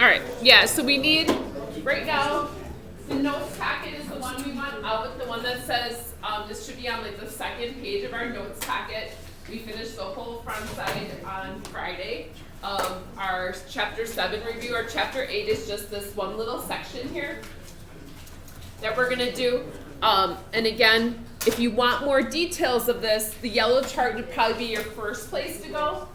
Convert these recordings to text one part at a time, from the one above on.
All right, yeah, so we need, right now, the notes packet is the one we want out with, the one that says, this should be on like the second page of our notes packet. We finished the whole front side on Friday. Our chapter 7 review, our chapter 8 is just this one little section here that we're gonna do. And again, if you want more details of this, the yellow chart would probably be your first place to go.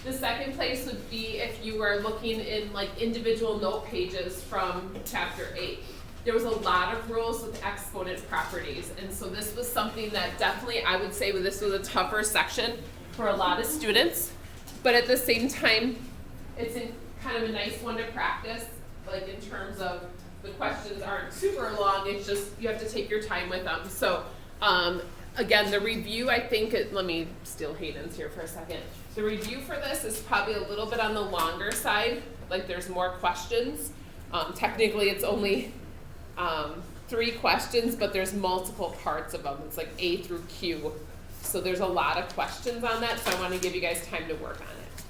The second place would be if you were looking in like individual note pages from chapter 8. There was a lot of rules with exponent properties, and so this was something that definitely I would say this was a tougher section for a lot of students, but at the same time, it's kind of a nice one to practice, like in terms of the questions aren't super long, it's just you have to take your time with them. So again, the review, I think, let me steal Hayden's here for a second. The review for this is probably a little bit on the longer side, like there's more questions. Technically, it's only 3 questions, but there's multiple parts of them. It's like A through Q. So there's a lot of questions on that, so I want to give you guys time to work on it.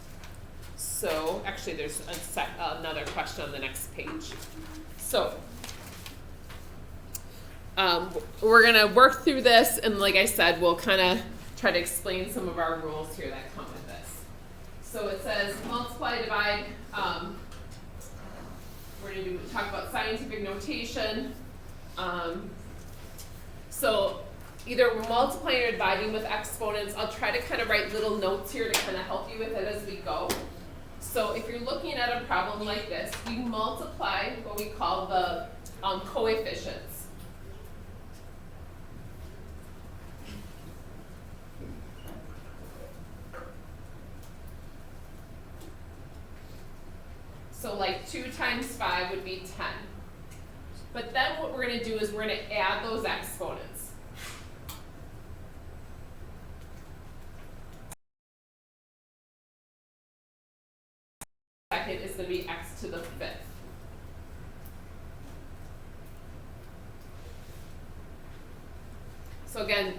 So actually, there's another question on the next page. So we're going to work through this, and like I said, we'll kind of try to explain some of our rules here that come with this. So it says multiply, divide. We're going to talk about scientific notation. So either we're multiplying or dividing with exponents. I'll try to kind of write little notes here to kind of help you with it as we go. So if you're looking at a problem like this, we multiply what we call the coefficients. So like 2 times 5 would be 10. But then what we're going to do is we're going to add those exponents. Second is going to be x to the 5th. So again,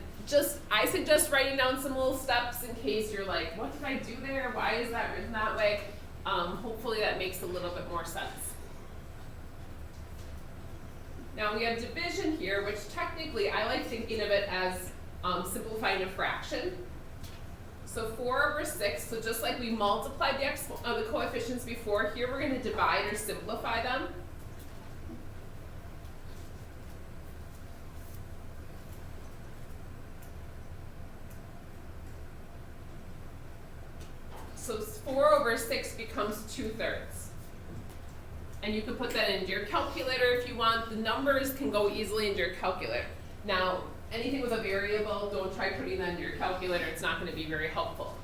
I suggest writing down some little steps in case you're like, what did I do there? Why is that written that way? Hopefully that makes a little bit more sense. Now we have division here, which technically I like thinking of it as simplifying a fraction. So 4 over 6, so just like we multiplied the coefficients before, here we're going to divide or simplify them. So 4 over 6 becomes 2/3. And you can put that into your calculator if you want. The numbers can go easily into your calculator. Now, anything with a variable, don't try putting that into your calculator. It's not going to be very helpful.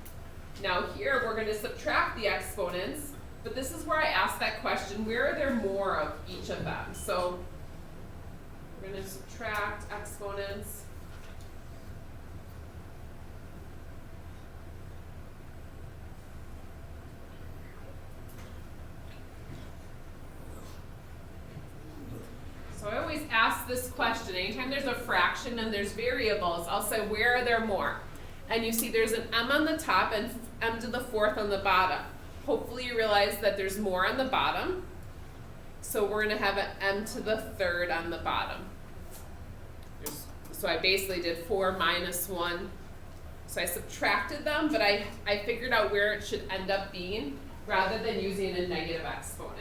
Now here, we're going to subtract the exponents. But this is where I ask that question, where are there more of each of them? So we're going to subtract exponents. So I always ask this question, anytime there's a fraction and there's variables, I'll say, where are there more? And you see there's an m on the top and m to the 4th on the bottom. Hopefully you realize that there's more on the bottom. So we're going to have an m to the 3rd on the bottom. So I basically did 4 minus 1. So I subtracted them, but I figured out where it should end up being rather than using a negative exponent.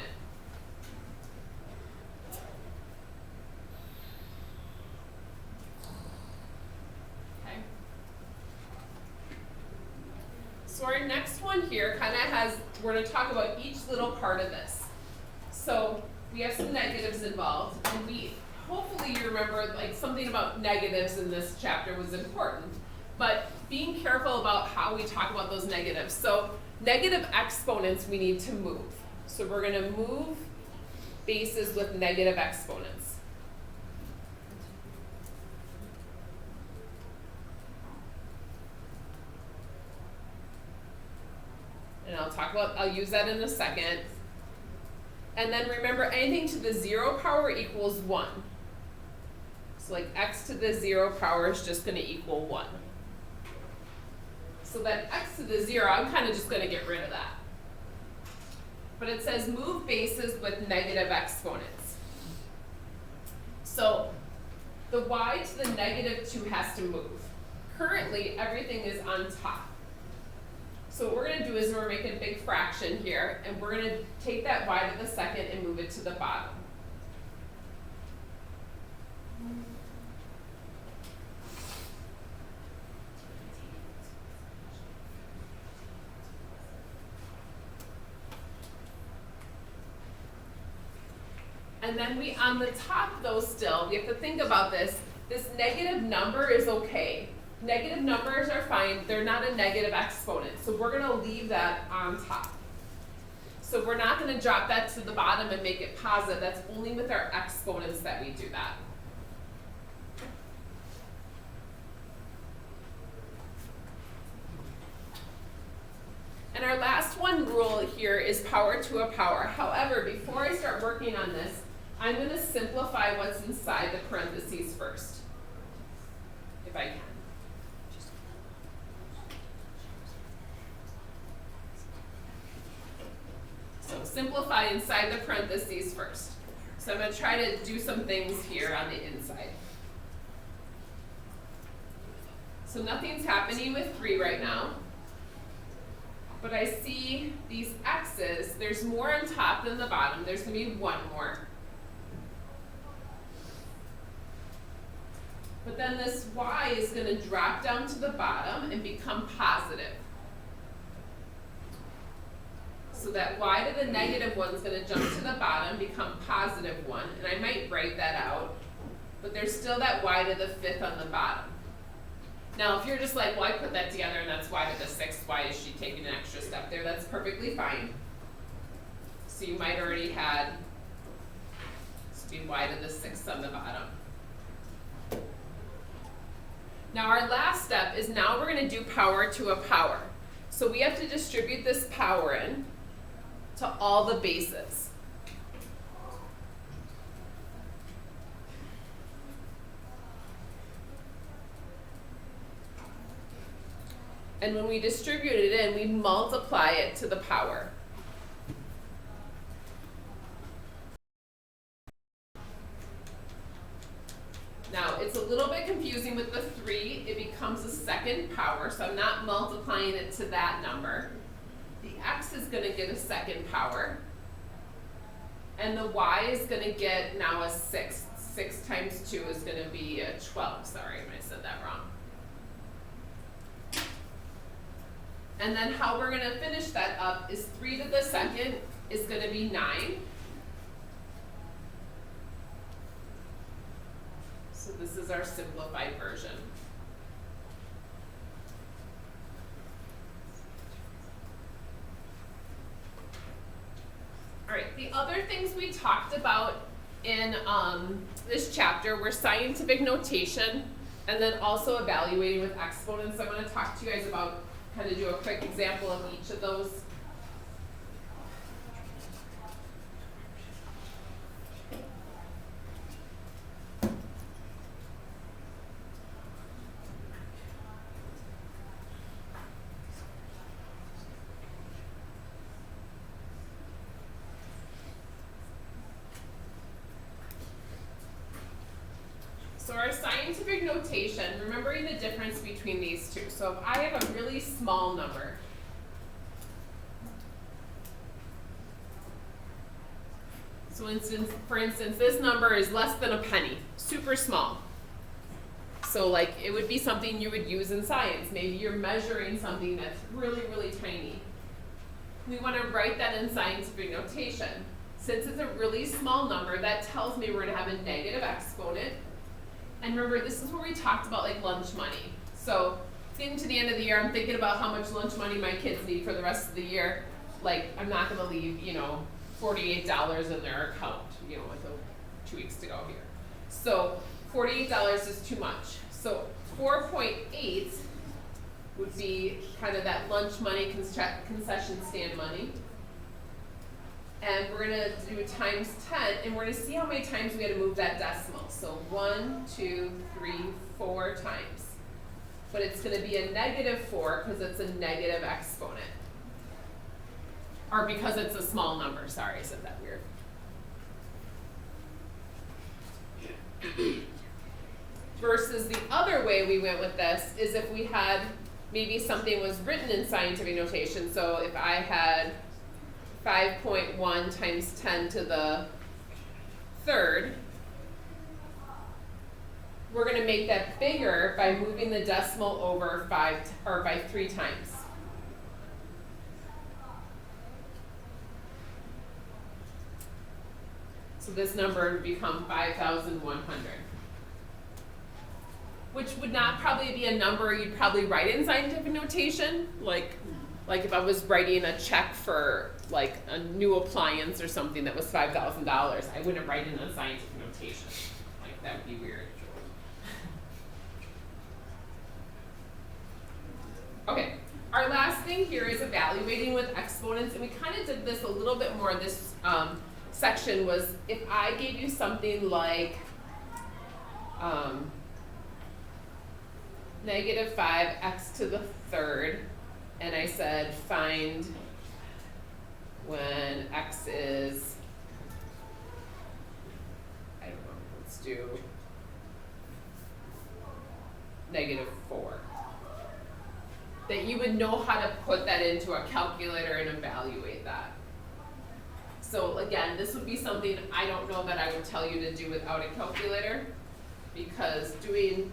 So our next one here kind of we're going to talk about each little part of this. So we have some negatives involved, and hopefully you remember like something about negatives in this chapter was important, but being careful about how we talk about those negatives. So negative exponents we need to move. So we're going to move bases with negative exponents. And I'll use that in a second. And then remember, anything to the 0 power equals 1. So like x to the 0 power is just going to equal 1. So that x to the 0, I'm kind of just going to get rid of that. but it says move bases with negative exponents. So the y to the negative 2 has to move. Currently, everything is on top. So what we're going to do is we're going to make a big fraction here, and we're going to take that y to the second and move it to the bottom. And then we, on the top though still, we have to think about this. This negative number is okay. Negative numbers are fine. They're not a negative exponent. So we're going to leave that on top. So we're not going to drop that to the bottom and make it positive. That's only with our exponents that we do that. And our last one rule here is power to a power. However, before I start working on this, I'm going to simplify what's inside the parentheses first, if I can. So simplify inside the parentheses first. So I'm going to try to do some things here on the inside. So nothing's happening with 3 right now. But I see these x's, there's more on top than the bottom. There's going to be 1 more. But then this y is going to drop down to the bottom and become positive. So that y to the negative 1 is going to jump to the bottom, become positive 1. And I might write that out. But there's still that y to the 5th on the bottom. Now, if you're just like, well, I put that together and that's y to the 6th, why is she taking an extra step there? That's perfectly fine. So you might already had, this would be y to the 6th on the bottom. Now our last step is now we're going to do power to a power. So we have to distribute this power in to all the bases. And when we distribute it in, we multiply it to the power. Now, it's a little bit confusing with the 3. It becomes a second power, so I'm not multiplying it to that number. The x is going to get a second power. And the y is going to get now a 6. 6 times 2 is going to be a 12. Sorry, I said that wrong. And then how we're going to finish that up is 3 to the second is going to be 9. So this is our simplified version. All right, the other things we talked about in this chapter were scientific notation and then also evaluating with exponents. I'm going to talk to you guys about, kind of do a quick example of each of those. So our scientific notation, remembering the difference between these two. So if I have a really small number, so for instance, this number is less than a penny, super small. So like it would be something you would use in science. Maybe you're measuring something that's really, really tiny. We want to write that in scientific notation. Since it's a really small number, that tells me we're going to have a negative exponent. And remember, this is where we talked about like lunch money. So getting to the end of the year, I'm thinking about how much lunch money my kids need for the rest of the year. Like, I'm not going to leave, $48 in their account, with 2 weeks to go here. So $48 is too much. So 4.8 would be kind of that lunch money, concession stand money. And we're going to do times 10, and we're going to see how many times we got to move that decimal. So 1, 2, 3, 4 times. But it's going to be a -4 because it's a negative exponent. Or because it's a small number, sorry, I said that weird. Versus the other way we went with this is if we had maybe something was written in scientific notation. So if I had 5.1 times 10 to the third, we're going to make that bigger by moving the decimal over by 3 times. So this number would become 5,100. Which would not probably be a number you'd probably write in scientific notation. Like if I was writing a check for like a new appliance or something that was $5,000, I wouldn't write it in scientific notation. Like that would be weird. Okay, our last thing here is evaluating with exponents, and we kind of did this a little bit more in this section. Was if I gave you something like negative 5x to the third, and I said find when x is, I don't know, let's do negative 4. That you would know how to put that into a calculator and evaluate that. So again, this would be something I don't know that I would tell you to do without a calculator, because doing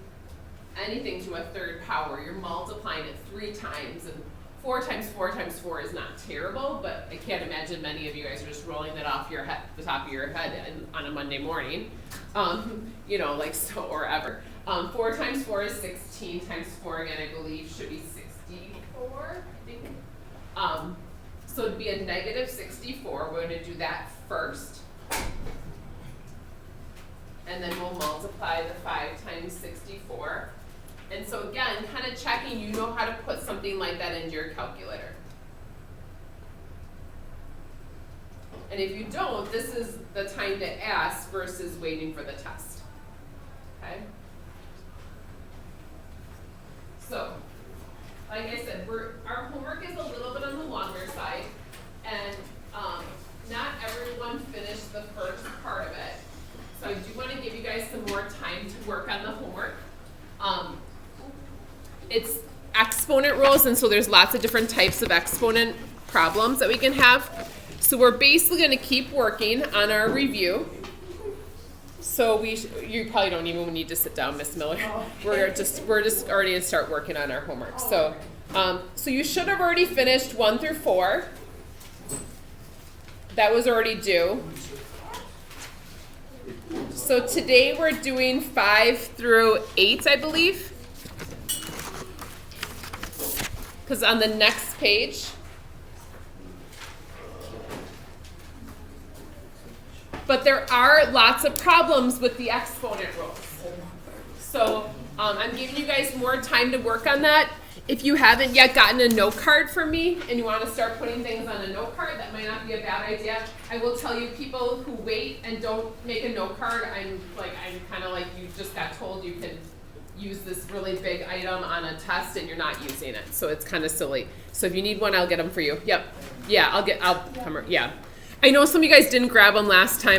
anything to a third power, you're multiplying it 3 times, and 4 times 4 times 4 is not terrible, but I can't imagine many of you guys are just rolling that off your head, the top of your head on a Monday morning, you know, like so, or ever. 4 times 4 is 16 times 4 again, I believe, should be 64, I think. So it'd be a negative 64. We're going to do that first. And then we'll multiply the 5 times 64. And so again, kind of checking you know how to put something like that into your calculator. And if you don't, this is the time to ask versus waiting for the test. Okay? So, like I said, our homework is a little bit on the longer side, and not everyone finished the first part of it. So I do want to give you guys some more time to work on the homework. It's exponent rules, and so there's lots of different types of exponent problems that we can have. So we're basically going to keep working on our review. So you probably don't even need to sit down, Miss Miller. We're just already going to start working on our homework. So you should have already finished 1 through 4. That was already due. So today we're doing 5 through 8, I believe. Because on the next page, but there are lots of problems with the exponent rules. So I'm giving you guys more time to work on that. If you haven't yet gotten a note card from me and you want to start putting things on a note card, that might not be a bad idea. I will tell you, people who wait and don't make a note card, I'm kind of like you just got told you can use this really big item on a test and you're not using it. So it's kind of silly. So if you need one, I'll get them for you. Yep. Yeah, I'll come. Yeah. I know some of you guys didn't grab them last time.